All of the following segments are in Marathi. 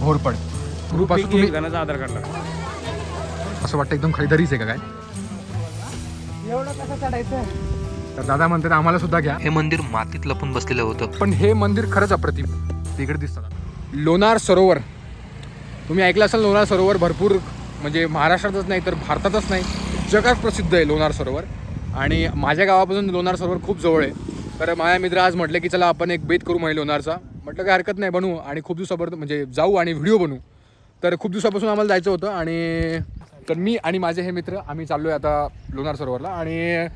घोरपड ग्रुप असं तुम्ही जणांचा आधार कार्ड लागतो. असं वाटतं एकदम खरीदारीच आहे का काय? एवढं कसं चढायचं? तर दादा म्हणतात आम्हाला सुद्धा घ्या. हे मंदिर मातीत लपून बसलेलं होतं. पण हे मंदिर खरंच अप्रतिम. तिकडे दिसतात लोणार सरोवर. तुम्ही ऐकलं असाल लोणार सरोवर भरपूर म्हणजे महाराष्ट्रातच नाही तर भारतातच नाही जगात प्रसिद्ध आहे लोणार सरोवर. आणि माझ्या गावापासून लोणार सरोवर खूप जवळ आहे. तर माझ्या मित्र आज म्हटले की चला आपण एक बेत करू म्हणजे लोणारचा. म्हटलं काय हरकत नाही बनवू आणि खूप दिवसापर्यंत म्हणजे जाऊ आणि व्हिडिओ बनवू. तर खूप दिवसापासून आम्हाला जायचं होतं आणि तर मी आणि माझे हे मित्र आम्ही चाललो आहे आता लोणार सरोवरला आणि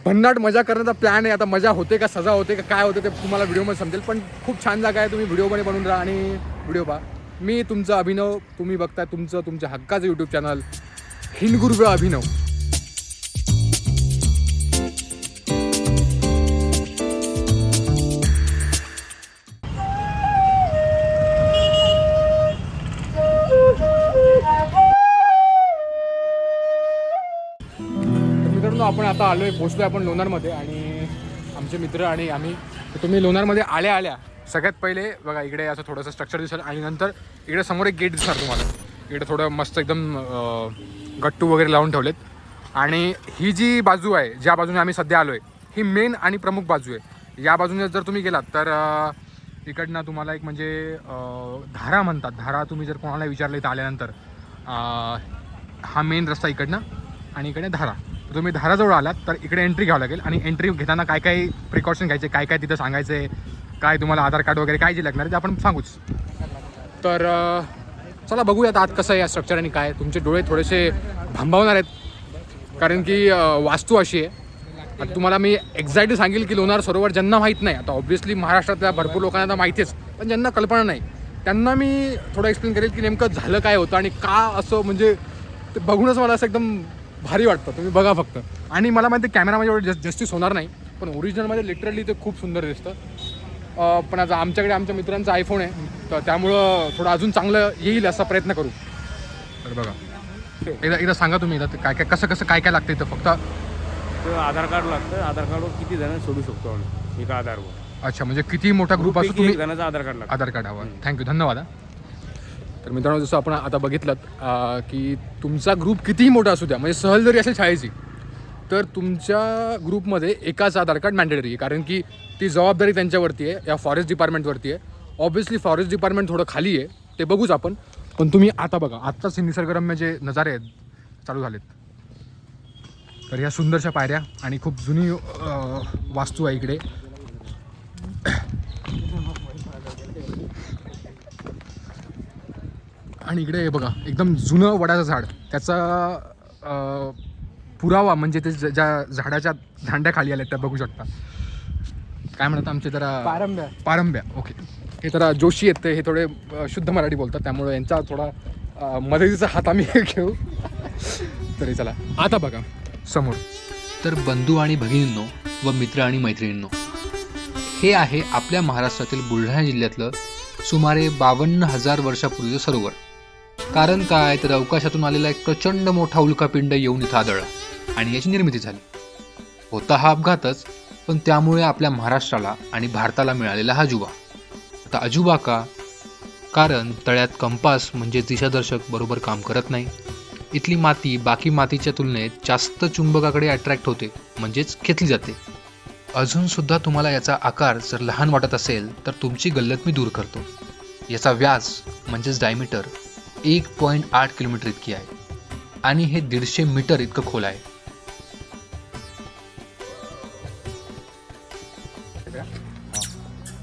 भन्नाट मजा करण्याचा प्लॅन आहे. आता मजा होते का सजा होते का काय होते ते तुम्हाला व्हिडिओमध्ये समजेल. पण खूप छान जागा आहे. तुम्ही व्हिडिओमध्ये बनवून राहा आणि व्हिडिओ पहा. मी तुमचा अभिनव, तुम्ही बघताय तुमच्या हक्काचं यूट्यूब चॅनल हिंदगुरुवे अभिनव. मित्रांनो आपण आता आलो आहे पोहोचलो आहे आपण लोणारमध्ये आणि आमचे मित्र आणि आम्ही. तुम्ही लोणारमध्ये आल्या सगळ्यात पहिले बघा इकडे असं थोडंसं स्ट्रक्चर दिसेल आणि नंतर इकडे समोर एक गेट दिसणार तुम्हाला. इकडे थोडं मस्त एकदम गट्टू वगैरे लावून ठेवलेत. आणि ही जी बाजू आहे ज्या बाजूने आम्ही सध्या आलो आहे ही मेन आणि प्रमुख बाजू आहे. या बाजूने जर तुम्ही गेलात तर इकडनं तुम्हाला एक म्हणजे धारा म्हणतात. धारा तुम्ही जर कोणाला विचारलं इथं आल्यानंतर हा मेन रस्ता इकडनं आणि इकडे धारा. तुम्ही धाराजवळ आलात तर इकडे एंट्री घ्यावं लागेल आणि एंट्री घेताना काय काय प्रिकॉशन घ्यायचे काय काय तिथं सांगायचं आहे काय तुम्हाला आधार कार्ड वगैरे काय जे लागणार आहे ते आपण सांगूच. तर चला बघूयात आत कसं आहे या स्ट्रक्चर आणि काय. तुमचे डोळे थोडेसे भांबावणार आहेत कारण की वास्तू अशी आहे. आता तुम्हाला मी एक्झॅक्टली सांगेल की लोणार सरोवर ज्यांना माहीत नाही आता ऑब्व्हियसली महाराष्ट्रातल्या भरपूर लोकांना आता माहितीच पण ज्यांना कल्पना नाही त्यांना मी थोडं एक्सप्लेन करेल की नेमकं झालं काय होतं आणि का असं म्हणजे ते बघूनच मला असं एकदम भारी वाटतं. तुम्ही बघा फक्त. आणि मला माहिती कॅमेरामध्ये एवढं जस्टिस होणार नाही पण ओरिजिनलमध्ये लिटरली ते खूप सुंदर दिसतं. पण आता आमच्याकडे आमच्या मित्रांचा आयफोन आहे तर त्यामुळं थोडं अजून चांगलं येईल असा प्रयत्न करू. तर बघा एकदा सांगा तुम्ही इथं काय काय कसं काय काय लागतं इथं. फक्त आधार कार्ड लागतं. आधार कार्डवर किती जण सोडू शकतो आम्ही एका आधारवर. अच्छा म्हणजे किती मोठा ग्रुप असतो तुम्ही जणांचा आधार कार्ड लागतं. आधार कार्ड हवं. थँक्यू धन्यवाद. तर मित्रांनो जसं आपण आता बघितलं की तुमचा ग्रुप कितीही मोठा असू द्या म्हणजे सहल जरी असेल शाळेची तर तुमच्या ग्रुपमध्ये एकाच आधार कार्ड मॅन्डेटरी आहे कारण की ती जबाबदारी त्यांच्यावरती आहे या फॉरेस्ट डिपार्टमेंटवरती आहे. ऑब्व्हियसली फॉरेस्ट डिपार्टमेंट थोडं खाली आहे ते बघूच आपण. पण तुम्ही आता बघा आत्ताच निसर्गरम्य जे नजारे आहेत चालू झालेत. तर ह्या सुंदरशा पायऱ्या आणि खूप जुनी वास्तू आहे इकडे. आणि इकडे बघा एकदम जुनं वडाचं झाड त्याचा पुरावा म्हणजे ते ज्या झाडाच्या दांड्या खाली आल्या त्या बघू शकता. काय म्हणतात आमचे जरा पारंब्या. ओके हे जरा जोशी आहेत ते हे थोडे शुद्ध मराठी बोलतात त्यामुळे यांचा थोडा मदतीचा हात आम्ही घेऊ. तरी चला आता बघा समोर. तर बंधू आणि भगिनींनो व मित्र आणि मैत्रिणींनो हे आहे आपल्या महाराष्ट्रातील बुलढाणा जिल्ह्यातलं सुमारे 52,000 वर्षापूर्वीचं सरोवर. कारण काय तर अवकाशातून आलेला एक प्रचंड मोठा उल्कापिंड येऊन इथं आदळला आणि याची निर्मिती झाली. होता हा अपघातच पण त्यामुळे आपल्या महाराष्ट्राला आणि भारताला मिळालेला हा अजुबा. आता अजुबा का? कारण तळ्यात कंपास म्हणजे दिशादर्शक बरोबर काम करत नाही. इथली माती बाकी मातीच्या तुलनेत जास्त चुंबकाकडे अट्रॅक्ट होते म्हणजेच खेचली जाते. अजूनसुद्धा तुम्हाला याचा आकार जर लहान वाटत असेल तर तुमची गल्लत मी दूर करतो. याचा व्यास म्हणजेच डायमीटर 1.8 किलोमीटर इतकी आहे आणि हे 150 मीटर इतकं खोल आहे.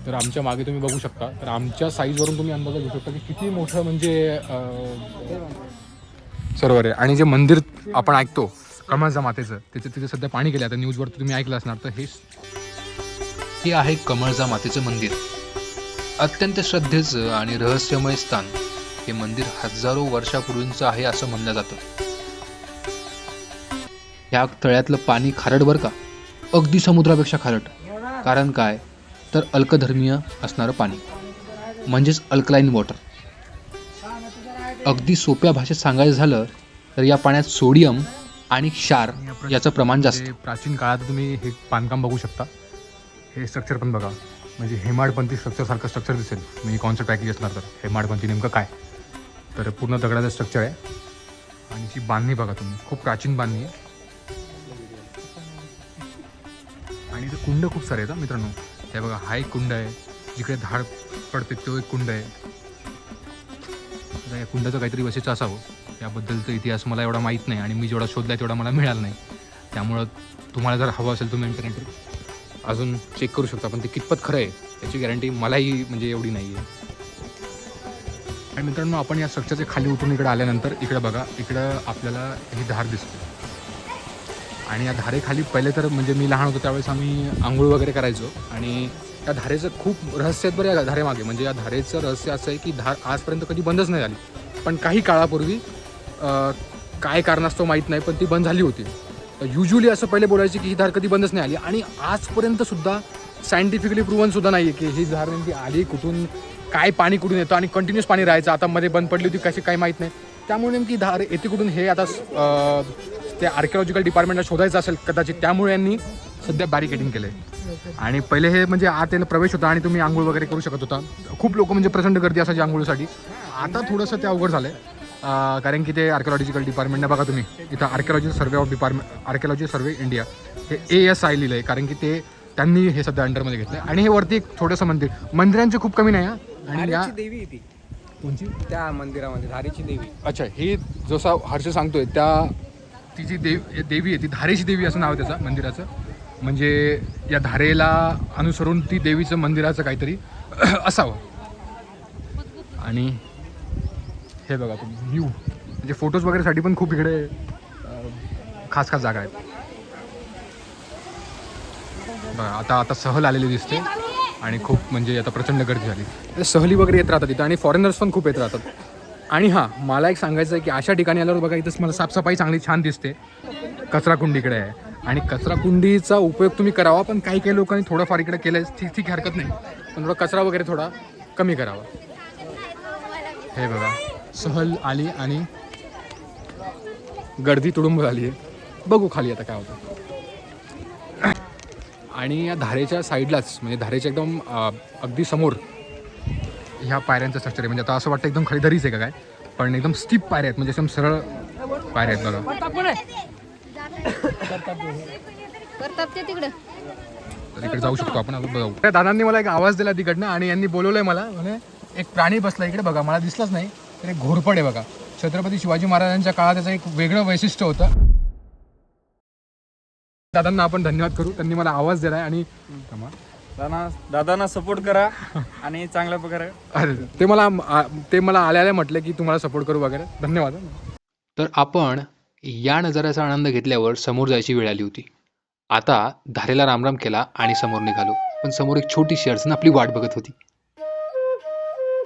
तर आमच्या मागे तुम्ही बघू शकता तर आमच्या साईजवरून तुम्ही अंदाजा घेऊ शकता की किती मोठं म्हणजे सरोवर आहे. आणि जे मंदिर आपण ऐकतो कमळजा मातेचं तिथे सध्या पाणी गेलं आता न्यूजवर तुम्ही ऐकलं असणार. तर हे आहे कमळजा मातेचं मंदिर. अत्यंत श्रद्धेचं आणि रहस्यमय स्थान. हे मंदिर हजारो वर्षापूर्वींचं आहे असं म्हणलं जातं. ह्या तळ्यातलं पाणी खारट बरं का, अगदी समुद्रापेक्षा खारट. कारण काय तर अल्कधर्मीय असणारं पाणी म्हणजेच अल्कलाईन वॉटर. अगदी सोप्या भाषेत सांगायचं झालं तर या पाण्यात सोडियम आणि क्षार याचं प्रमाण जास्त. प्राचीन काळात तुम्ही हे बांधकाम बघू शकता. हे स्ट्रक्चर पण बघा म्हणजे हेमाडपंथी स्ट्रक्चरसारखं स्ट्रक्चर दिसेल म्हणजे कॉन्सेप्ट पॅकेज असणार तर हेमाडपंथी नेमकं काय तर पूर्ण दगडाचं स्ट्रक्चर आहे आणि जी बांधणी बघा तुम्ही खूप प्राचीन बांधणी आहे आणि इथे कुंड खूप सारे आहेत मित्रांनो हे बघा हा एक कुंड आहे जिकडे धाड पडते तो एक कुंड आहे आता या कुंडाचं काहीतरी वैशिष्ट्य असावं याबद्दलचा इतिहास मला एवढा माहीत नाही आणि मी जेवढा शोधला आहे तेवढा मला मिळाला नाही त्यामुळं तुम्हाला जर हवं असेल तुम्ही इंटरनेटवर अजून चेक करू शकता पण ते कितपत खरं आहे याची गॅरंटी मलाही म्हणजे एवढी नाही आहे आणि मित्रांनो आपण या स्ट्रक्चरच्या खाली उतरून इकडे आल्यानंतर इकडे बघा इकडं आपल्याला ही धार दिसते आणि या धारेखाली पहिले तर म्हणजे मी लहान होतो त्यावेळेस आम्ही आंघोळ वगैरे करायचो आणि या धारेचं खूप रहस्य आहेत बरं या धारेमागे म्हणजे या धारेचं रहस्य असं आहे की धार आजपर्यंत कधी बंदच नाही झाली पण काही काळापूर्वी काय कारणास्तव माहीत नाही पण ती बंद झाली होती युजली असं पहिले बोलायचे की ही धार कधी बंदच नाही आली आणि आजपर्यंत सुद्धा सायंटिफिकली प्रूव्हन सुद्धा नाही आहे की ही धार नेमकी आली कुठून काय पाणी कुठून येतं आणि कंटिन्यूस पाणी राहायचं आता मध्ये बंद पडली होती कशी काही माहीत नाही त्यामुळे नेमकी धार येते कुठून हे आता ते आर्किओलॉजिकल डिपार्टमेंटला शोधायचं असेल कदाचित त्यामुळे यांनी सध्या बॅरिकेडिंग केलं आहे आणि पहिले हे म्हणजे आत याला प्रवेश होता आणि तुम्ही आंघोळ वगैरे करू शकत होता खूप लोक म्हणजे प्रचंड गर्दी असायची आंघोळीसाठी आता थोडंसं ते अवघड झालं आहे कारण की ते आर्किओलॉजिकल डिपार्टमेंटने बघा तुम्ही इथं archaeology survey of department archaeology survey India हे ASI लिहिलं आहे कारण की ते त्यांनी हे सध्या अंडरमध्ये घेतलं आणि हे वरती एक छोटंसं मंदिरांचे खूप कमी नाही आणि या देवी ती कोणची त्या मंदिरामध्ये धारेची देवी अच्छा ही जसा हर्ष सांगतोय त्या ती जी देवी आहे ती धारेची देवी असं नाव आहे त्याचं मंदिराचं म्हणजे या धारेला अनुसरून ती देवीचं मंदिराचं काहीतरी असावं आणि हे बघा तुम्ही व्ह्यू म्हणजे फोटोज वगैरेसाठी पण खूप इकडे खास खास जागा आहेत बघा आता सहल आलेली दिसते आणि खूप म्हणजे आता प्रचंड गर्दी झाली सहली वगैरे येत राहतात तिथं आणि फॉरेनर्स पण खूप येत राहतात आणि हां मला एक सांगायचं आहे की अशा ठिकाणी आल्यावर बघा इथंच मला साफसफाई चांगली छान दिसते कचराकुंडी इकडे आहे आणि कचराकुंडीचा उपयोग तुम्ही करावा पण काही काही लोकांनी थोडंफार इकडे केलं ठीक ठीक हरकत नाही पण थोडा कचरा वगैरे थोडा कमी करावा हे बघा सहल आली आणि गर्दी तुडुंब झाली आहे बघू खाली आता काय होतं आणि या धारेच्या साईडलाच म्हणजे धारेच्या एकदम अगदी समोर ह्या पायऱ्यांचं स्ट्रक्चर आहे म्हणजे आता असं वाटतं एकदम खाली दरीच आहे का काय पण एकदम स्टीप पायऱ्या आहेत म्हणजे एकदम सरळ पायऱ्या आहेत बघा तर इकडे जाऊ शकतो आपण आता बघू त्या दादांनी मला एक आवाज दिला तिकडनं आणि यांनी बोलवलंय मला म्हणजे एक प्राणी बसला इकडे बघा मला दिसलाच नाही तर एक घोरपड आहे बघा छत्रपती शिवाजी महाराजांच्या काळात त्याचं एक वेगळं वैशिष्ट्य होतं दादांना आपण धन्यवाद करू त्यांनी मला आवाज दिलाय आणि दादांना सपोर्ट करा आणि चांगल्या प्रकारे अरे ते मला आल्या म्हटलं की तुम्हाला सपोर्ट करू वगैरे धन्यवाद तर आपण या नजाऱ्याचा आनंद घेतल्यावर समोर जायची वेळ आली होती आता धारेला रामराम केला आणि समोर निघालो पण समोर एक छोटीशी अडचण आपली वाट बघत होती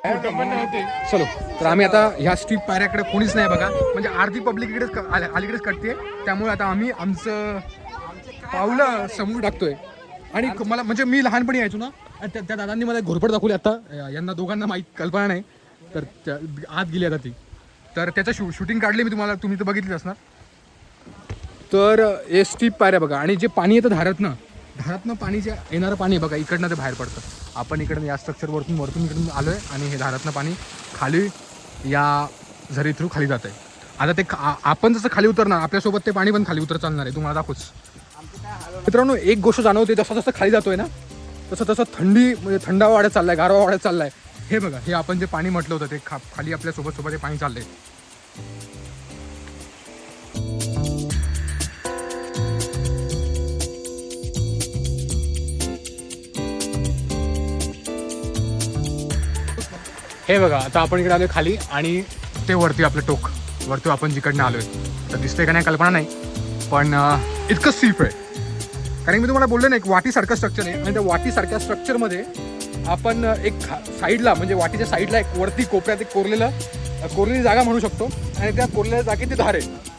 चलो तर आम्ही आता ह्या स्ट्रीट पायऱ्याकडे कोणीच नाही बघा म्हणजे अर्धी पब्लिक इकडेच अलीकडेच कटते त्यामुळे आता आम्ही आमचं पावलं समोर टाकतोय आणि मला म्हणजे मी लहानपणी यायचो ना आणि त्या दादांनी मला घोरपड दाखवली आता यांना दोघांना माहीत कल्पना नाही तर आत गेली आता ती तर त्याचं शूटिंग काढली मी तुम्ही तर बघितलीच असणार तर हे स्टीप पायऱ्या बघा आणि जे पाणी येतं धारातनं पाणी जे येणारं पाणी बघा इकडनं ते बाहेर पडतं आपण इकडनं या स्ट्रक्चरवरतून इकडून आलो आहे आणि हे धारातनं पाणी खाली या झरी थ्रू खाली जात आहे आता ते आपण जसं खाली उतरणार आपल्यासोबत ते पाणी पण खाली उतर चालणार आहे तुम्हाला दाखवूच मित्रांनो एक गोष्ट जाणवते जसं जसं खाली जातोय ना तसं थंडी म्हणजे थंडावा वाढत चाललाय गारवा वाढत चाललाय हे बघा हे आपण जे पाणी म्हटलं होतं ते खाली आपल्या सोबत हे पाणी चाललंय हे बघा आता आपण इकडे आलोय खाली आणि ते वरती आपलं टोक वरती आपण जिकडनं आलोय तर दिसतंय का नाही कल्पना नाही पण इतकं सीफ आहे कारण मी तुम्हाला बोललो ना एक वाटीसारखं स्ट्रक्चर आहे आणि त्या वाटीसारख्या स्ट्रक्चरमध्ये आपण एक साईडला म्हणजे वाटीच्या साईडला एक वरती कोपऱ्यात एक कोरलेली जागा म्हणू शकतो आणि त्या कोरलेल्या जागेत ती धार आहे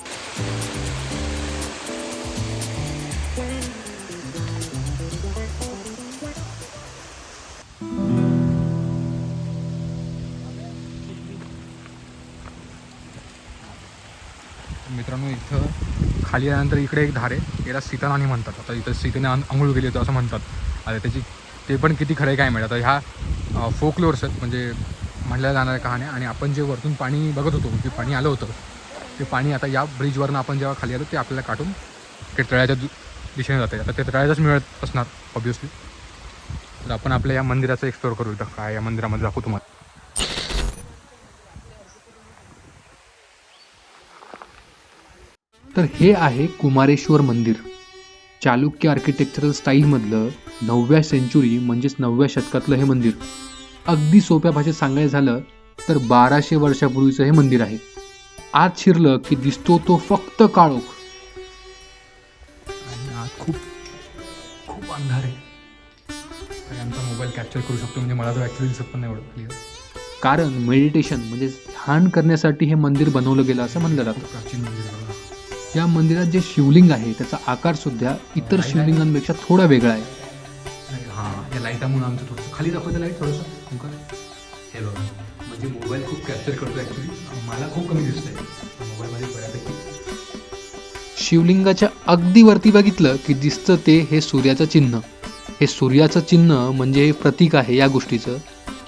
मित्रांनो इथं खाली आल्यानंतर इकडे एक धार आहे याला सीतानानी म्हणतात आता इथं सीतेने आंघोळ गेली होती असं म्हणतात आता त्याची ते पण किती खरं आहे काय माहिती. आता ह्या फोकलोअर्स आहेत म्हणजे म्हणल्या जाणाऱ्या कहाण्या. आणि आपण जे वरतून पाणी बघत होतो जे पाणी आलं होतं ते पाणी आता या ब्रिजवरनं आपण जेव्हा खाली आलो ते आपल्याला काढून ते तळ्याच्या दिशेने जाते. आता ते तळ्यातच मिळत असणार ऑब्व्हियसली. तर आपण आपल्या या मंदिराचं एक्सप्लोअर करू इथं काय या मंदिरामध्ये दाखवू तुम्हाला. तर हे आहे कुमारेश्वर मंदिर. चालुक्य आर्किटेक्चरल स्टाईलमधलं 9व्या सेंचुरी म्हणजेच 9व्या शतकातलं हे मंदिर. अगदी सोप्या भाषेत सांगायचं झालं तर 1200 वर्षापूर्वीचं हे मंदिर आहे. आत शिरलं की दिसतो तो फक्त काळोख. आणि आत खूप खूप अंधार आहे. सगळ्यांचा मोबाईल कॅप्चर करू शकतो म्हणजे मला तर ॲक्च्युली दिसत पण नाही एवढं क्लिअर. कारण मेडिटेशन म्हणजे ध्यान करण्यासाठी हे मंदिर बनवलं गेलं असं म्हणलं जातं. प्राचीन मंदिर बघा. या मंदिरात जे शिवलिंग आहे त्याचा आकार सुद्धा इतर शिवलिंगांपेक्षा थोडा वेगळा आहे. हां या लाईटामुळे आमचं थोडंसं खाली दाखवतं लाईट थोडंसं हे बघा म्हणजे मोबाईल खूप कॅप्चर करतो ॲक्च्युली. मला खूप कमी दिसतंय मोबाईलमध्ये बऱ्यापैकी. शिवलिंगाच्या अगदी वरती बघितलं की दिसतं ते हे सूर्याचं चिन्ह. हे सूर्याचं चिन्ह म्हणजे हे प्रतीक आहे या गोष्टीचं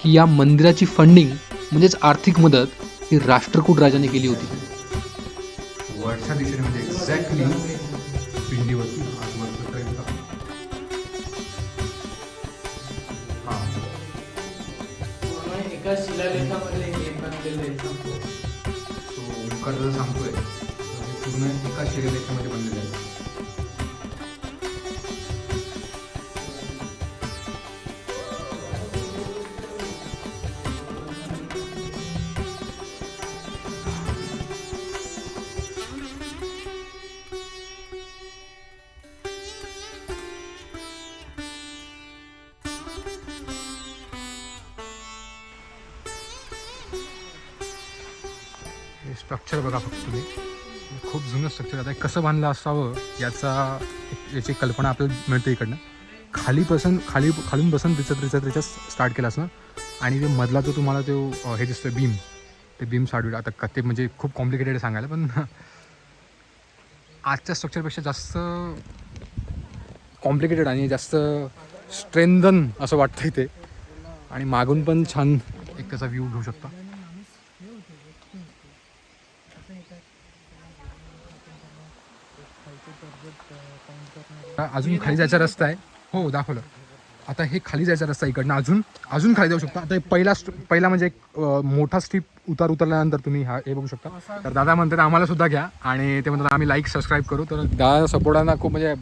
की या मंदिराची फंडिंग म्हणजेच आर्थिक मदत ही राष्ट्रकूट राजाने केली होती. वरच्या दिशेने म्हणजे एक्झॅक्टली पिंडीवरती एका शिलालेखामध्ये हे बनलेलं आहे. कर्ज सांगतोय पूर्ण एका शिलालेखामध्ये बनलेलं आहे. स्ट्रक्चर बघा फक्त तुम्ही खूप जुनं स्ट्रक्चर. आता कसं बांधलं असावं याची कल्पना आपल्याला मिळते इकडनं. खालून बसून रिचत स्टार्ट केलं असं. आणि ते मधला जो तुम्हाला तो हे दिसतं बीम ते बीम साडू आता ते म्हणजे खूप कॉम्प्लिकेटेड आहे सांगायला पण आजच्या स्ट्रक्चरपेक्षा जास्त कॉम्प्लिकेटेड आणि जास्त स्ट्रेंथन असं वाटतं इथे. आणि मागून पण छान एक त्याचा व्ह्यू घेऊ शकता. अजून खाली जायचा रस्ता आहे. हो दाखवलं. आता हे खाली जायचा रस्ता इकडनं अजून खाली जाऊ शकता. आता पहिला म्हणजे एक मोठा स्टीप उतरल्यानंतर तुम्ही हे बघू शकता. तर दादा म्हणतात आम्हाला सुद्धा घ्या आणि ते म्हणतात आम्ही लाईक सबस्क्राईब करू. तर दादा सपोर्टांना खूप म्हणजे.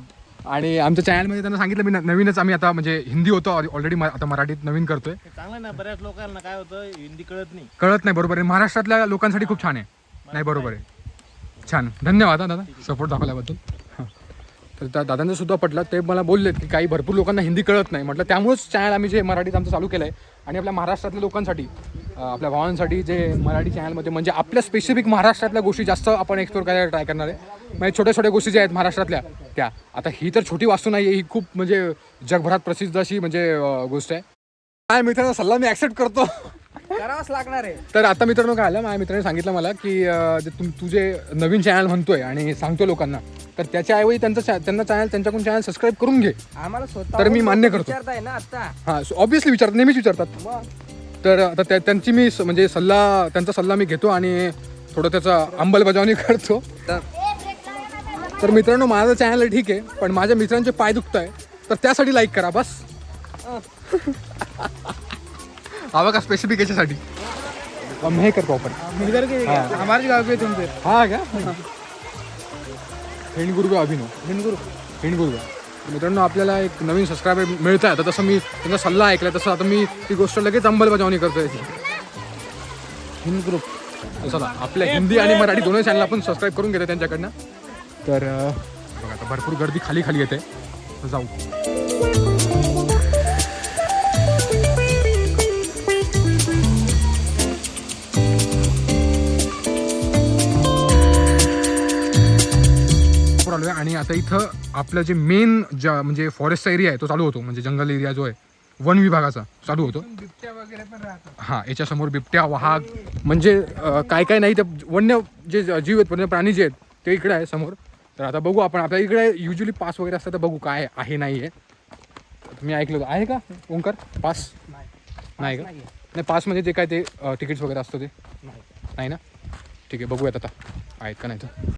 आणि आमच्या चॅनलमध्ये त्यांना सांगितलं मी नवीनच आम्ही आता म्हणजे हिंदी होतो ऑलरेडी आता मराठीत नवीन करतोय. चांगलं ना बऱ्याच लोकांना काय होतं हिंदी कळत नाही. बरोबर आहे. महाराष्ट्रातल्या लोकांसाठी खूप छान आहे. नाही बरोबर आहे. छान धन्यवाद दादा सपोर्ट दाखवल्याबद्दल. तर त्या दादांचं सुद्धा पटलं. ते मला बोललेत की काही भरपूर लोकांना हिंदी कळत नाही. म्हटलं त्यामुळेच चॅनल आम्ही जे मराठीत आमचं चालू केलं आहे. आणि आपल्या महाराष्ट्रातल्या लोकांसाठी आपल्या भावांसाठी जे मराठी चॅनलमध्ये म्हणजे आपल्या स्पेसिफिक महाराष्ट्रातल्या गोष्टी जास्त आपण एक्सप्लोर करायला ट्राय करणार आहे. म्हणजे छोट्या गोष्टी ज्या आहेत महाराष्ट्रातल्या त्या. आता ही तर छोटी वास्तू नाही आहे. ही खूप म्हणजे जगभरात प्रसिद्ध अशी म्हणजे गोष्ट आहे. माझ्या मित्रांचा सल्ला मी ॲक्सेप्ट करतो. करावंच लागणार आहे. तर आता मित्रांनो काय आलं माझ्या मित्राने सांगितलं मला की तू जे नवीन चॅनल म्हणतोय आणि सांगतो लोकांना तर त्याच्याऐवजी त्यांना त्यांच्याकडून चॅनल सबस्क्राईब करून घे. आम्हाला स्वतः तर मी मान्य करतो. विचारताय ना आता. हां ऑब्व्हियसली नेहमीच विचारतात. तर आता त्यांची मी म्हणजे त्यांचा सल्ला मी घेतो आणि थोडं त्याचा अंमलबजावणी करतो. तर मित्रांनो माझं चॅनल ठीक आहे पण माझ्या मित्रांचे पाय दुखत आहे तर त्यासाठी लाईक करा बस. हवा का स्पेसिफिक याच्यासाठी हम हे कर प्रॉपर हमारे गाव के तुमचे. हा का हेणगुरुगा अभिनव हेणगुरुगा. मित्रांनो आपल्याला एक नवीन सबस्क्रायबर मिळत आहे. तर तसं मी त्यांचा सल्ला ऐकला तसं आता मी ती गोष्ट लगेच अंमलबजावणी करतो याची. ग्रुप चला आपल्या हिंदी आणि मराठी दोन्ही चॅनल आपण सबस्क्राईब करून घेतो त्यांच्याकडनं. तर बघा आता भरपूर गर्दी खाली येते. जाऊ. आणि आता इथं आपलं जे मेन म्हणजे फॉरेस्ट एरिया आहे तो चालू होतो. म्हणजे जंगल एरिया जो आहे वन विभागाचा चालू होतो. बिबट्या वगैरे पण राहतात. हां याच्यासमोर बिबट्या वाघ म्हणजे काय नाही ते वन्य जे जीव आहेत वन्य प्राणी जे आहेत ते इकडे आहे समोर. तर आता बघू आपण आपल्या इकडे युजली पास वगैरे असतं तर बघू काय आहे नाही आहे. मी ऐकलं होतं. आहे का ओंकार पास? नाही का? नाही पासमध्ये ते काय ते तिकीट्स वगैरे असतं ते नाही ना? ठीक आहे, बघूयात आता आहेत का नाही तर.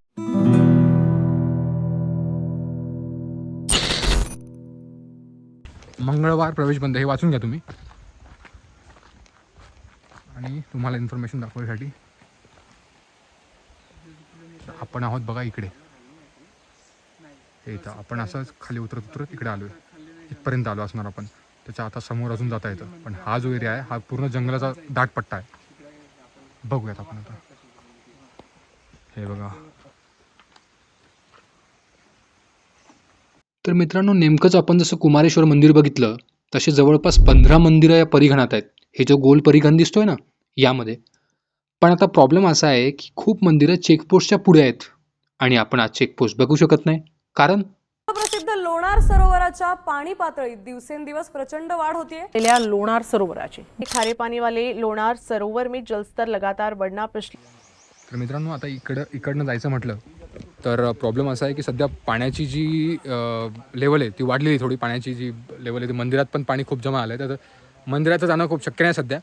मंगळवार प्रवेश बंद, हे वाचून घ्या तुम्ही. आणि तुम्हाला इन्फॉर्मेशन दाखवण्यासाठी आपण आहोत बघा इकडे. हे इथं आपण असंच खाली उतरत इकडे आलोय. इथपर्यंत आलो असणार आपण. त्याच्या आता समोर अजून जाता येतं, पण हा जो एरिया आहे हा पूर्ण जंगलाचा दाट पट्टा आहे. बघूयात आपण आता. हे बघा. तर मित्रांनो, नेमकंच आपण जसं कुमारेश्वर मंदिर बघितलं तसे जवळपास 15 मंदिरं या परिघणात आहेत. हे जो गोल परिघण दिसतोय ना यामध्ये. पण आता प्रॉब्लेम असा आहे की खूप मंदिरं चेकपोस्टच्या पुढे आहेत आणि आपण आज चेकपोस्ट बघू शकत नाही. कारण प्रसिद्ध लोणार सरोवराच्या पाणी पातळीत दिवसेंदिवस प्रचंड वाढ होतीये. लोणार सरोवराची खारे पानी वाले लोणार सरोवर में जलस्तर लगातार बढ़ना पिछले. तर मित्रांनो, आता इकडनं जायचं म्हटलं तर प्रॉब्लेम असा आहे की सध्या पाण्याची जी लेवल आहे ती वाढलेली थोडी. पाण्याची जी लेवल आहे ती मंदिरात पण पाणी खूप जमा आलं आहे. तर मंदिराचं जाणं खूप शक्य नाही सध्या.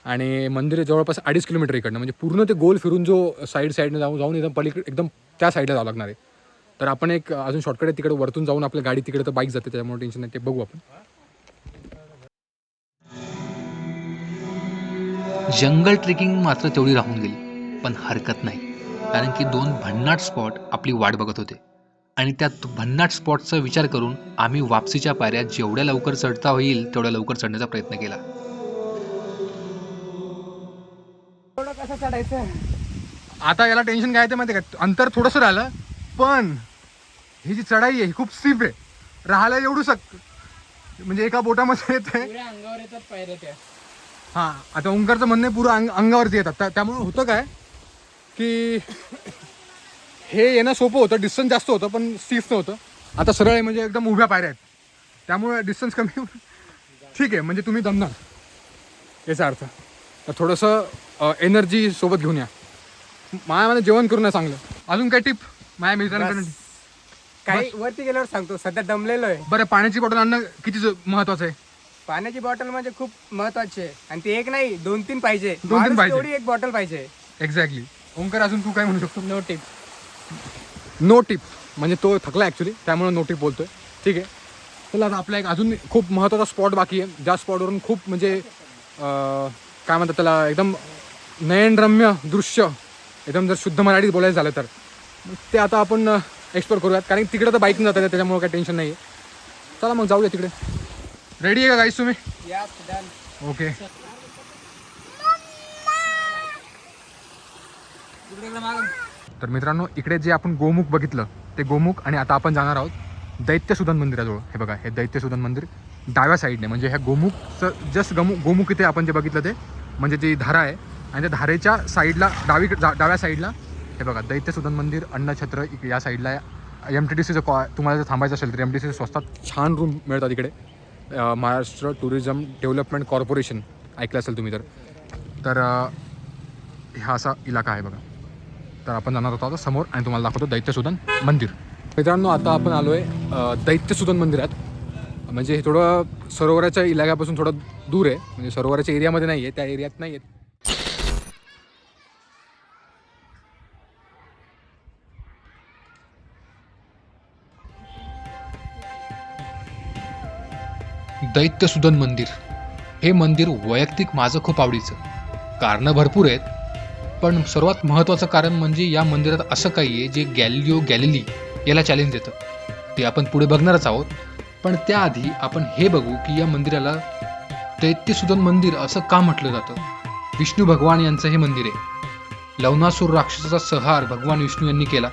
आणि मंदिर जवळपास 2.5 किलोमीटर इकडनं, म्हणजे पूर्ण ते गोल फिरून जो साईडनं जाऊन एकदम पलीकडे एकदम त्या साईडला जावं लागणार आहे. तर आपण एक अजून शॉर्टकट आहे तिकडे वरतून जाऊन आपल्या गाडी तिकडे तर बाईक जाते, त्याच्यामुळे टेन्शन नाही. ते बघू आपण. जंगल ट्रेकिंग मात्र तेवढी राहून गेली. पण हरकत नाही, कारण की 2 भन्नाट स्पॉट आपली वाट बघत होते. आणि त्या भन्नाट स्पॉटचा विचार करून आम्ही वापसीच्या पायऱ्या जेवढ्या लवकर चढता होईल तेवढ्या लवकर चढण्याचा प्रयत्न केला. कसं चढायचं? आता याला टेन्शन काय ते माहिती आहे का, अंतर थोडंसं राहिलं पण ही जी चढाई आहे ही खूप स्टीप आहे. राहायला एवढू म्हणजे एका बोटामध्ये येते. अंगावर येतात पायऱ्या त्या. हां, आता ओंकारचं म्हणणं आहे पुरं अंगावरती येतात. त्यामुळे होतं काय की हे येणं सोपं होतं, डिस्टन्स जास्त होतं पण स्टीफ नव्हतं. आता सरळ आहे, म्हणजे एकदम उभ्या पायऱ्या आहेत, त्यामुळे डिस्टन्स कमी ठीक आहे, म्हणजे तुम्ही दमणार याचा अर्थ. तर थोडंसं एनर्जी सोबत घेऊन या. मायामध्ये जेवण करून नाही चांगलं. अजून काय टिप माझ्या मित्रांकडून? काही वरती गेल्यावर सांगतो, सध्या दमलेलो आहे. बरं, पाण्याची बॉटल आणणं किती महत्वाचं आहे? पाण्याची बॉटल म्हणजे खूप महत्वाची आहे. आणि ती एक नाही 2-3 पाहिजे. 2-3 पाहिजे. तेवढी एक बॉटल पाहिजे. एक्झॅक्टली. ओंकार, अजून तू काय म्हणू शकतो? No tip. नो टिप म्हणजे तो थकला ॲक्च्युली, त्यामुळे नो टिप बोलतोय. ठीक आहे, चला आता आपला एक अजून खूप महत्त्वाचा स्पॉट बाकी आहे. ज्या स्पॉटवरून खूप म्हणजे काय म्हणतात त्याला, एकदम नयनरम्य दृश्य, एकदम जर शुद्ध मराठीत बोलायचं झालं तर ते आता आपण एक्सप्लोर करूयात. कारण तिकडे तर बाईकने जातात, त्याच्यामुळे काही टेन्शन नाही आहे. चला मग जाऊया तिकडे. रेडी आहे का गाईस तुम्ही? ओके. तर मित्रांनो, इकडे जे आपण गोमुख बघितलं ते गोमुख, आणि आता आपण जाणार आहोत दैत्यसुदन मंदिराजवळ. हे बघा, हे दैत्यसुदन मंदिर डाव्या साईडने, म्हणजे ह्या गोमुखचं जस्ट गोमुख इथे आपण जे बघितलं ते म्हणजे जी धारा आहे, आणि त्या धारेच्या साईडला डाव्या साईडला हे बघा दैत्यसुदन मंदिर, अन्नछत्र या साईडला. MTDCचं तुम्हाला जर थांबायचं असेल तर MTDC स्वस्तात छान रूम मिळतात इकडे. महाराष्ट्र टुरिझम डेव्हलपमेंट कॉर्पोरेशन ऐकलं असेल तुम्ही तर हा असा इलाका आहे बघा. तर आपण जाणार होतो आता समोर आणि तुम्हाला दाखवतो दैत्यसुदन मंदिर. मित्रांनो, आता आपण आलो आहे दैत्यसुदन मंदिरात. म्हणजे हे थोडं सरोवराच्या इलाक्यापासून थोडं दूर आहे, म्हणजे सरोवराच्या एरियामध्ये नाही आहे, त्या एरियात नाही आहे. दैत्यसुदन मंदिर हे मंदिर वैयक्तिक माझं खूप आवडीचं. कारणं भरपूर आहेत, पण सर्वात महत्त्वाचं कारण म्हणजे या मंदिरात असं काही आहे जे गॅलिलिओ गॅलिली याला चॅलेंज देतं. ते आपण पुढे बघणारच आहोत. पण त्याआधी आपण हे बघू की या मंदिराला दैत्यसुदन मंदिर असं का म्हटलं जातं. विष्णू भगवान यांचं हे मंदिर आहे. लवणासूर राक्षसाचा संहार भगवान विष्णू यांनी केला.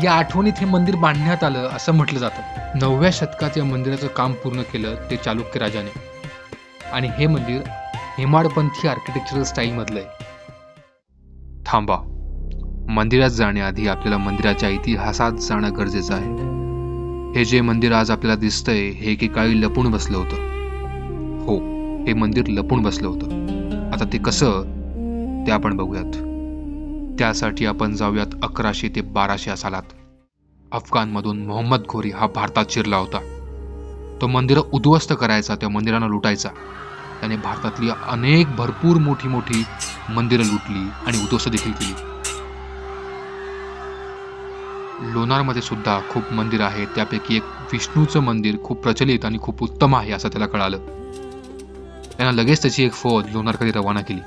या आठवणीत हे मंदिर बांधण्यात आलं असं म्हटलं जातं. 9व्या शतकात या मंदिराचं काम पूर्ण केलं ते चालुक्य राजाने. आणि हे मंदिर हेमाडपंथी आर्किटेक्चरल स्टाईलमधलं आहे. थांबा, मंदिरात जाण्याआधी आपल्याला मंदिराच्या इतिहासात जाणं गरजेचं आहे. हे जे मंदिर आज आपल्याला दिसतंय हे एकेकाळी लपून बसलं होतं. हो, हे मंदिर लपून बसलं होतं. आता ते कसं ते आपण बघूयात. त्यासाठी आपण जाऊयात 1100 ते 1200 सालात. अफगाणमधून मोहम्मद घोरी हा भारतात शिरला होता. तो मंदिरं उद्ध्वस्त करायचा, त्या मंदिरांना लुटायचा. त्याने भारतातली अनेक भरपूर मोठी मोठी मंदिरं लुटली आणि उद्ध्वस्त देखील केली. लोणारमध्ये सुद्धा खूप मंदिर आहेत. त्यापैकी एक विष्णूचं मंदिर खूप प्रचलित आणि खूप उत्तम आहे असं त्याला कळालं. त्यानं लगेच त्याची एक फौज लोणारकडे रवाना केली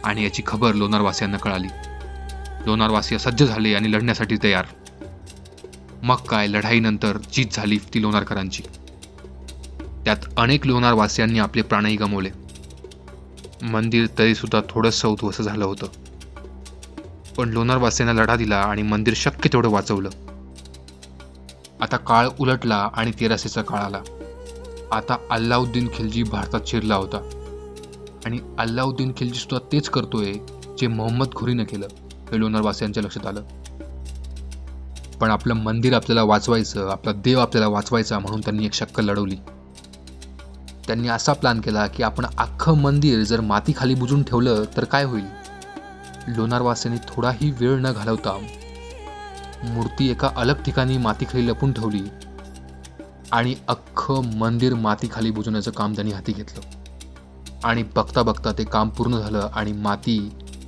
आणि याची खबर लोणारवासियांना कळाली. लोणारवासी सज्ज झाले आणि लढण्यासाठी तयार. मग काय, लढाईनंतर जीत झाली ती लोणारकरांची. त्यात अनेक लोणारवासियांनी आपले प्राणही गमावले. मंदिर तरी सुद्धा थोडंसं उद्ध्वस्त झालं होतं, पण लोणारवासियांना लढा दिला आणि मंदिर शक्य तेवढं वाचवलं. आता काळ उलटला आणि 1300चा काळ आला. आता अल्लाउद्दीन खिलजी भारतात शिरला होता आणि अल्लाउद्दीन खिलजी सुद्धा तेच करतोय जे मोहम्मद घोरीनं केलं हे लोणारवासियांच्या लक्षात आलं. पण आपलं मंदिर आपल्याला वाचवायचं, आपला देव आपल्याला वाचवायचा म्हणून त्यांनी एक शक्कल लढवली. त्यांनी असा प्लॅन केला की आपण अख्खं मंदिर जर मातीखाली बुजून ठेवलं तर काय होईल. लोणारवासियांनी थोडाही वेळ न घालवता मूर्ती एका अलग ठिकाणी मातीखाली लपून ठेवली आणि अख्खं मंदिर मातीखाली बुजवण्याचं काम त्यांनी हाती घेतलं. आणि बघता बघता ते काम पूर्ण झालं आणि माती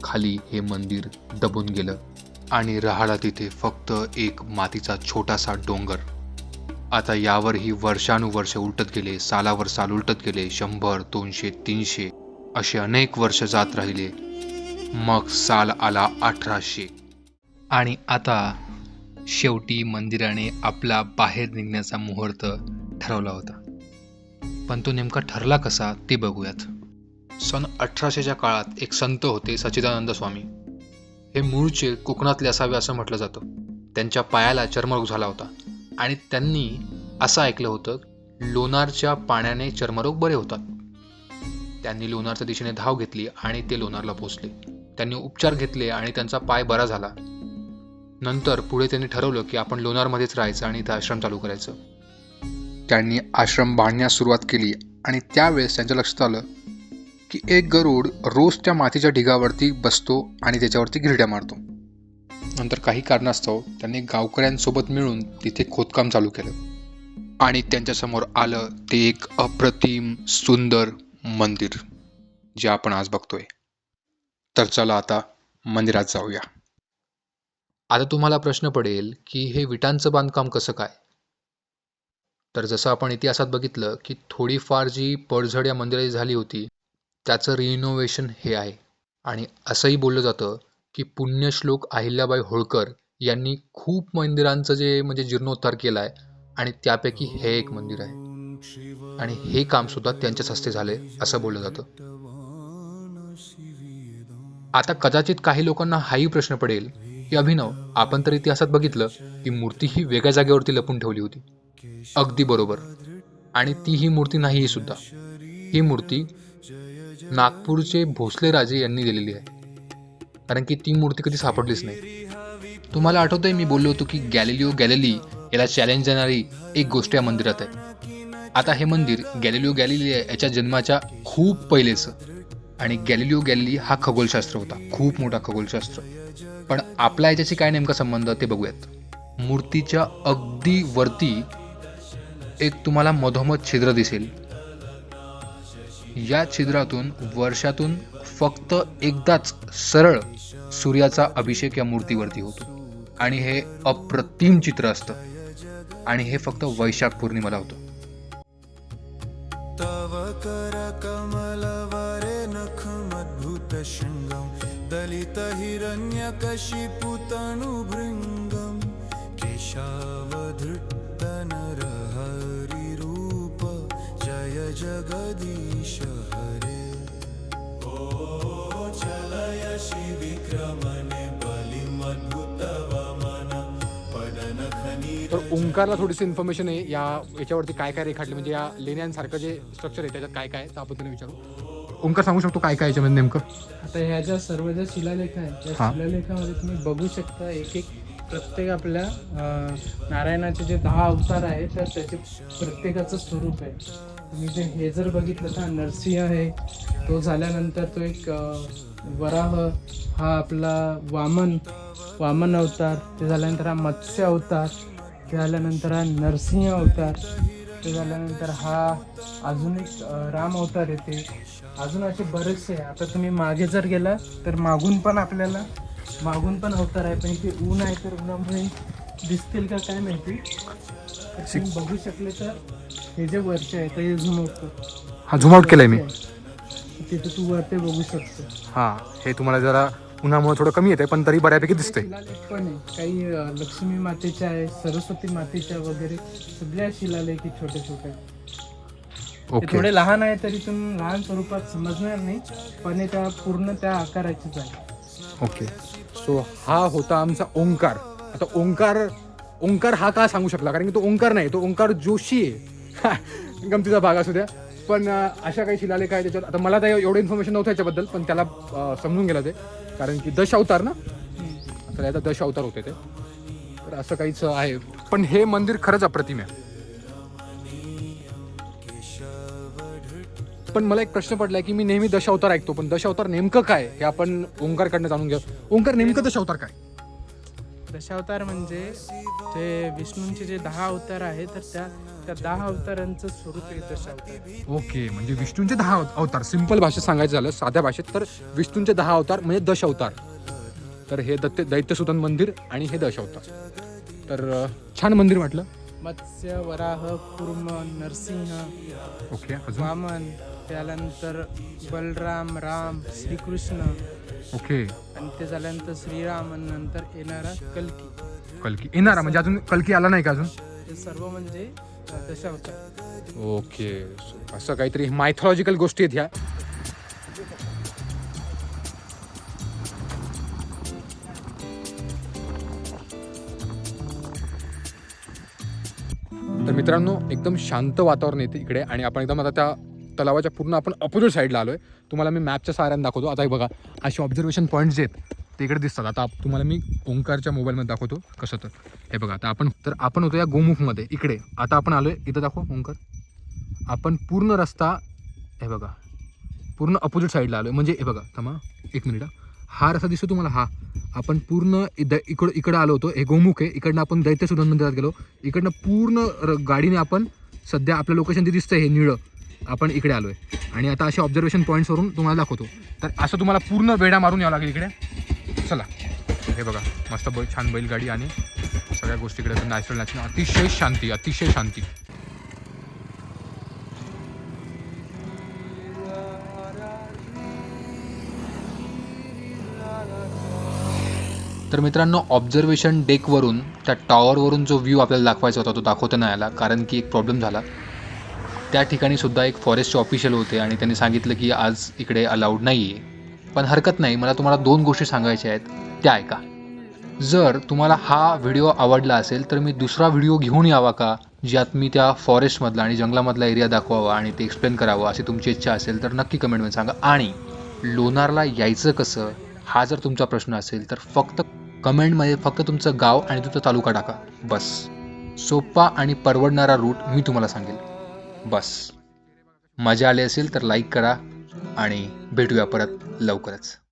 खाली हे मंदिर दबून गेलं आणि राहिला तिथे फक्त एक मातीचा छोटासा डोंगर. आता यावरही वर्षानुवर्ष उलटत गेले, सालावर साल उलटत गेले. 100, 200, 300 असे अनेक वर्ष जात राहिले. मग साल आला 1800 आणि आता शेवटी मंदिराने आपला बाहेर निघण्याचा मुहूर्त ठरवला होता. पण तो नेमका ठरला कसा ते बघूयात. सन 1800च्या काळात एक संत होते, सच्चिदानंद स्वामी. हे मूळचे कोकणातले असावे असं म्हटलं जातं. त्यांच्या पायाला चर्मरोग झाला होता आणि त्यांनी असं ऐकलं होतं लोणारच्या पाण्याने चर्मरोग बरे होतात. त्यांनी लोणारच्या दिशेने धाव घेतली आणि ते लोणारला पोहोचले. त्यांनी उपचार घेतले आणि त्यांचा पाय बरा झाला. नंतर पुढे त्यांनी ठरवलं की आपण लोणारमध्येच राहायचं आणि इथं आश्रम चालू करायचं. त्यांनी आश्रम बांधण्यास सुरुवात केली आणि त्यावेळेस त्यांच्या लक्षात आलं की एक गरुड रोज त्या मातीच्या ढिगावरती बसतो आणि त्याच्यावरती गिरड्या मारतो. नंतर काही कारणास्तव त्यांनी गावकऱ्यांसोबत मिळून तिथे खोदकाम चालू केलं आणि त्यांच्यासमोर आलं ते एक अप्रतिम सुंदर मंदिर जे आपण आज बघतोय. तर चला आता मंदिरात जाऊया. आता तुम्हाला प्रश्न पडेल की हे विटांचं बांधकाम कसं काय. तर जसं आपण इतिहासात बघितलं की थोडीफार जी पडझड या मंदिराची झाली होती त्याचं रिनोव्हेशन हे आहे. आणि असंही बोललं जातं की पुण्यश्लोक अहिल्याबाई होळकर यांनी खूप मंदिरांचं जे जीर्णोद्धार केला आहे आणि त्यापैकी हे एक मंदिर आहे आणि हे काम सुद्धा त्यांच्याच हस्ते झाले असं बोललं जातं. आता कदाचित काही लोकांना हाही प्रश्न पडेल की अभिनव, आपण तर इतिहासात बघितलं की मूर्ती ही वेगळ्या जागेवरती लपून ठेवली होती. अगदी बरोबर. आणि ती ही मूर्ती नाही सुद्धा. ही मूर्ती नागपूरचे भोसले राजे यांनी दिलेली आहे, कारण की ती मूर्ती कधी सापडलीच नाही. तुम्हाला आठवतंय मी बोललो होतो की गॅलिलिओ गॅलिली याला चॅलेंज देणारी एक गोष्ट या मंदिरात आहे. आता हे मंदिर गॅलिलिओ गॅलिली याच्या जन्माच्या खूप पहिलेचं. आणि गॅलिलिओ गॅलिली हा खगोलशास्त्र होता, खूप मोठा खगोलशास्त्र. पण आपला याच्याशी काय नेमका संबंध ते बघूयात. मूर्तीच्या अगदी वरती एक तुम्हाला मधोमध छिद्र दिसेल. या छिद्रातून वर्षातून फक्त एकदाच सरळ सूर्याचा अभिषेक या मूर्तीवरती होतो आणि हे अप्रतिम चित्र असतं आणि हे फक्त वैशाख पौर्णिमेला होतं. तव कर कमलवरे नखमद्भुत शृंगम दलित हिरण्यकशिपु तनुभृंगम केशावधृत नरहरि रूप जय जगदीश हरे. ओ चलय श्री विक्रमणे बलिमद्भुत वमन पदनखनी. तर ओंकारला थोडीशी इन्फॉर्मेशन आहे याच्यावरती काय काय रेखाटले, म्हणजे या लेण्यांसारखं जे स्ट्रक्चर आहे त्याच्यात काय काय तर आपण त्यांना विचारू. ओंकार सांगू शकतो काय काय याच्यामध्ये नेमकं. आता ह्या ज्या सर्व ज्या शिलालेख आहेत त्या शिलालेखामध्ये तुम्ही बघू शकता एक एक प्रत्येक आपल्या नारायणाचे जे 10 अवतार आहेत तर त्याचे प्रत्येकाचं स्वरूप आहे. तुम्ही जे हे जर बघितलं तर नरसिंह आहे, तो झाल्यानंतर तो एक वराह, हा आपला वामन अवतार, ते झाल्यानंतर हा मत्स्य अवतार, ते झाल्यानंतर हा नरसिंह अवतार, ते झाल्यानंतर हा अजून एक राम अवतार येते. अजून असे बरेचसे आहे. आता तुम्ही मागे जर गेला तर मागून पण अवतार आहे, पण ते ऊन आहे तर उन्हामुळे दिसतील का काय माहिती. तर तुम्ही बघू शकले तर हे जे वरचे आहे ते झूम आउट हा झूम आउट केलंय मी. तिथे तू वरते बघू शकतो. हां, हे तुम्हाला जरा उन्हामुळे थोडं कमी येते, पण तरी बऱ्यापैकी दिसते. शिलालेख पण आहे काही लक्ष्मी मातेच्या आहे, सरस्वती मातेच्या वगैरे सगळ्या शिलालेख आहे छोटे छोटे. ते ओके थोडे लहान आहे तरी तुम्ही लहान स्वरूपात समजणार नाही, पण हे त्या पूर्ण त्या आकाराचेच आहे. ओके. सो हा होता आमचा ओंकार. आता ओंकार हा का सांगू शकला, कारण की तो ओंकार नाही, तो ओंकार जोशी आहे. गमतीचा भाग असू द्या. पण अशा काही शिलालेख आहे त्याच्यावर. आता मला तर एवढं इन्फॉर्मेशन नव्हतं याच्याबद्दल, पण त्याला समजून गेलं ते, कारण की दश अवतार ना, तर याचा दश अवतार होते ते. तर असं काहीच आहे. पण हे मंदिर खरंच अप्रतिम आहे. पण मला एक प्रश्न पडलाय की मी नेहमी दशावतार ऐकतो, पण दशावतार नेमकं काय हे आपण ओंकारकडनं जाणून घ्या. ओंकार नेमकं दशावतार काय? दशावतार म्हणजे जे विष्णूंचे जे 10 अवतार आहे, तर त्या 10 अवतारांचं स्वरूप आहे दशावतार. ओके, म्हणजे विष्णूंचे 10 अवतार. सिंपल भाषेत सांगायचं झालं, साध्या भाषेत, तर विष्णूंचे 10 अवतार म्हणजे दशावतार. तर हे दैत्यसुदन मंदिर आणि हे दशावतार. तर छान मंदिर वाटलं. मत्स्य, वराह, कुर्म, नरसिंह, ओके, अजून वामन, त्यानंतर बलराम, राम, श्रीकृष्ण, ओके. आणि ते झाल्यानंतर श्रीराम, आणि नंतर येणारा कल्की येणारा, म्हणजे अजून कल्की आला नाही का अजून? हे सर्व म्हणजे दशावतार. ओके, असं काहीतरी मायथॉलॉजिकल गोष्टी आहेत ह्या. तर मित्रांनो, एकदम शांत वातावरण येते इकडे, आणि आपण एकदम आता त्या तलावाच्या पूर्ण आपण अपोजिट साईडला आलोय. तुम्हाला मी मॅपच्या सहाऱ्याने दाखवतो. आता हे बघा, असे ऑब्झर्वेशन पॉईंट्स जे आहेत ते इकडे दिसतात. आता तुम्हाला मी ओंकारच्या मोबाईलमध्ये दाखवतो कसं. तर हे बघा, आता आपण होतो या गोमुखमध्ये इकडे. आता आपण आलोय इथं, दाखव ओंकार. आपण पूर्ण रस्ता, हे बघा, पूर्ण अपोजिट साईडला आलोय. म्हणजे हे बघा, थांबा एक मिनिट, हा रस्ता दिसतो तुम्हाला, हा आपण पूर्ण इकडं आलो होतो. हे गोमुख आहे. इकडनं आपण दैत्यसुदन मंदिरात गेलो. इकडनं पूर्ण गाडीने आपण सध्या आपलं लोकेशन जे दिसतंय हे निळं, आपण इकडे आलोय. आणि आता अशा ऑब्झर्वेशन पॉईंट्सवरून तुम्हाला दाखवतो. तर असं तुम्हाला पूर्ण वेढा मारून यावं लागेल इकडे. चला, हे बघा, मस्त छान बैलगाडी आणि सगळ्या गोष्टीकडे नॅचरल अतिशय शांती. तर मित्रांनो, ऑब्झर्वेशन डेकवरून त्या टॉवरवरून जो व्ह्यू आपल्याला दाखवायचा होता तो दाखवता नाही आला, कारण की एक प्रॉब्लेम झाला. त्या ठिकाणी सुद्धा एक फॉरेस्टचे ऑफिशियल होते आणि त्यांनी सांगितलं की आज इकडे अलाउड नाही आहे. पण हरकत नाही, मला तुम्हाला 2 गोष्टी सांगायच्या आहेत, त्या ऐका. जर तुम्हाला हा व्हिडिओ आवडला असेल तर मी दुसरा व्हिडिओ घेऊन यावा का, ज्यात मी त्या फॉरेस्टमधला आणि जंगलामधला एरिया दाखवावा आणि ते एक्सप्लेन करावं, अशी तुमची इच्छा असेल तर नक्की कमेंटमध्ये सांगा. आणि लोणारला यायचं कसं, हा जर तुमचा प्रश्न असेल तर फक्त कमेंटमध्ये फक्त तुमचं गाव आणि तुमचा तालुका टाका, बस. सोपा आणि परवडणारा रूट मी तुम्हाला सांगेल, बस. मजा आली असेल तर लाईक करा आणि भेटूया परत लवकरच.